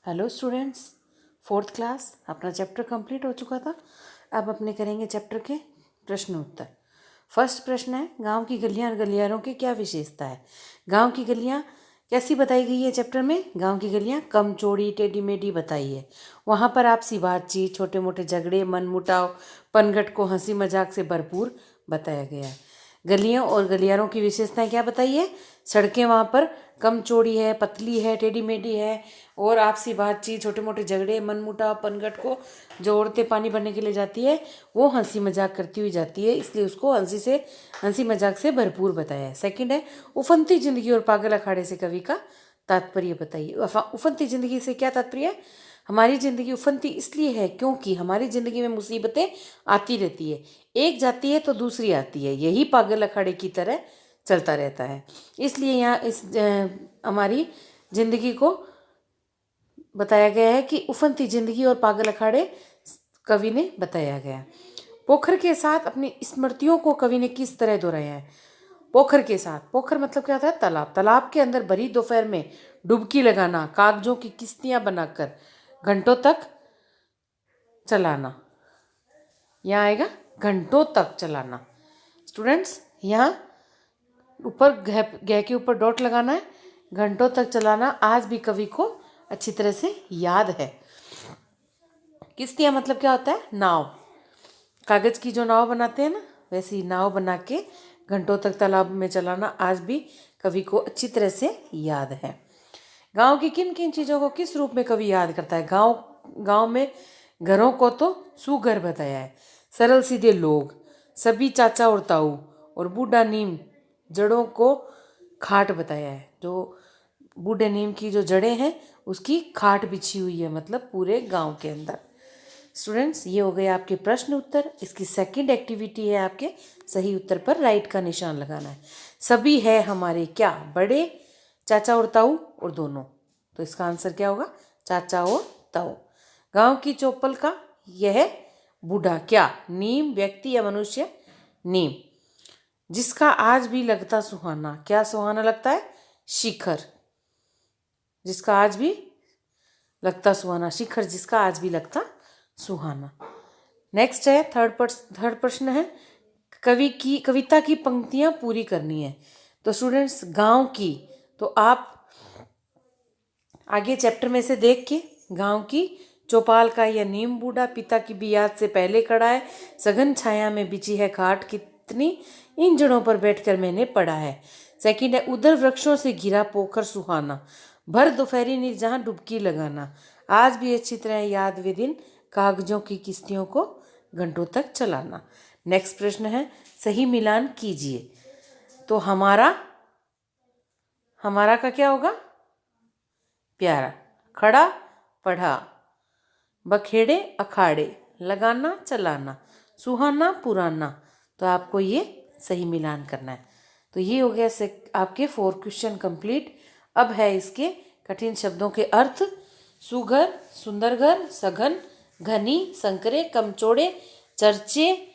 Hello students, fourth class अपना chapter complete हो चुका था। अब अपने करेंगे चैप्टर के प्रश्न उत्तर। फर्स्ट प्रश्न है, गांव की गलियां और गलियारों की क्या विशेषता है। गांव की गलियां कैसी बताई गई है चैप्टर में। गांव की गलियां कम चौड़ी टेढ़ी मेढ़ी बताई है। वहाँ पर आपसी बातचीत, छोटे मोटे झगड़े, मनमुटाव, पनघट को हंसी मजाक से भरपूर बताया गया है। गलियों और गलियारों की विशेषताएं क्या बताई है। सड़कें वहाँ पर कम चौड़ी है, पतली है, टेढ़ी मेढ़ी है और आपसी बातचीत, छोटे मोटे झगड़े, मनमुटाव, पनघट को जो औरतें पानी भरने के लिए जाती है वो हंसी मजाक करती हुई जाती है, इसलिए उसको हंसी मजाक से भरपूर बताया है। सेकंड है, उफनती जिंदगी और पागल अखाड़े से कवि का तात्पर्य बताइए। उफनती जिंदगी से क्या तात्पर्य है। हमारी ज़िंदगी उफनती इसलिए है क्योंकि हमारी ज़िंदगी में मुसीबतें आती रहती है, एक जाती है तो दूसरी आती है, यही पागल अखाड़े की तरह चलता रहता है। इसलिए यहाँ इस हमारी ज़िंदगी को बताया गया है कि उफनती जिंदगी और पागल अखाड़े कवि ने बताया गया। पोखर के साथ अपनी स्मृतियों को कवि ने किस तरह दोहराया है। पोखर के साथ, पोखर मतलब क्या होता है, तालाब। तालाब के अंदर भरी दोपहर में डुबकी लगाना, कागजों की किश्तियां बनाकर घंटों तक चलाना। यहाँ आएगा घंटों तक चलाना। स्टूडेंट्स, यहाँ ऊपर गह के ऊपर डॉट लगाना है। घंटों तक चलाना आज भी कवि को अच्छी तरह से याद है। किश्तियाँ मतलब क्या होता है, नाव। कागज की जो नाव बनाते हैं ना, वैसी नाव बना के घंटों तक तालाब में चलाना आज भी कवि को अच्छी तरह से याद है। गांव की किन किन चीज़ों को किस रूप में कवि याद करता है। गांव में घरों को तो सुघर बताया है। सरल सीधे लोग, सभी चाचा और ताऊ और बूढ़ा नीम जड़ों को खाट बताया है। जो बूढ़े नीम की जो जड़ें हैं उसकी खाट बिछी हुई है, मतलब पूरे गांव के अंदर। स्टूडेंट्स, ये हो गए आपके प्रश्न उत्तर। इसकी सेकंड एक्टिविटी है आपके सही उत्तर पर राइट का निशान लगाना है। सभी है हमारे क्या, बड़े, चाचा और ताऊ और दोनों। तो इसका आंसर क्या होगा, चाचा और ताऊ। गांव की चौपल का यह बूढ़ा क्या, नीम, व्यक्ति या मनुष्य, नीम। जिसका आज भी लगता सुहाना, क्या सुहाना लगता है, शिखर। जिसका आज भी लगता सुहाना, शिखर जिसका आज भी लगता सुहाना। नेक्स्ट है थर्ड प्रश्न है, कविता की पंक्तियां पूरी करनी है। तो स्टूडेंट्स, गांव की तो आप आगे चैप्टर में से देख के, गांव की चौपाल का यह नीम बूढ़ा, पिता की भी याद से पहले खड़ा है, सघन छाया में बिछी है खाट, कितनी इन जड़ों पर बैठकर मैंने पढ़ा है। सेकंड है, उधर वृक्षों से घिरा पोखर सुहाना, भर दोपहरी ने जहाँ डुबकी लगाना, आज भी अच्छी तरह याद वे दिन, कागजों की किश्तियों को घंटों तक चलाना। नेक्स्ट प्रश्न है, सही मिलान कीजिए। तो हमारा का क्या होगा, प्यारा, खड़ा, पढ़ा, बखेड़े, अखाड़े, लगाना, चलाना, सुहाना, पुराना। तो आपको ये सही मिलान करना है। तो ये हो गया आपके 4 क्वेश्चन कंप्लीट। अब है इसके कठिन शब्दों के अर्थ। सुघर, सुंदर घर, सघन, घनी, संकरे, कमचोड़े, चर्चे,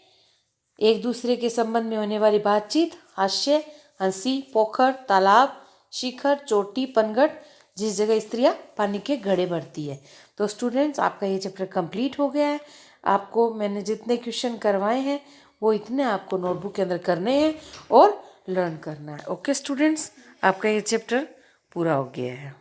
एक दूसरे के संबंध में होने वाली बातचीत, हास्य, हंसी, पोखर, तालाब, शिखर, चोटी, पनघट, जिस जगह स्त्रियां पानी के घड़े भरती है। तो स्टूडेंट्स, आपका ये चैप्टर कंप्लीट हो गया है। आपको मैंने जितने क्वेश्चन करवाए हैं वो इतने आपको नोटबुक के अंदर करने हैं और लर्न करना है। ओके स्टूडेंट्स, आपका ये चैप्टर पूरा हो गया है।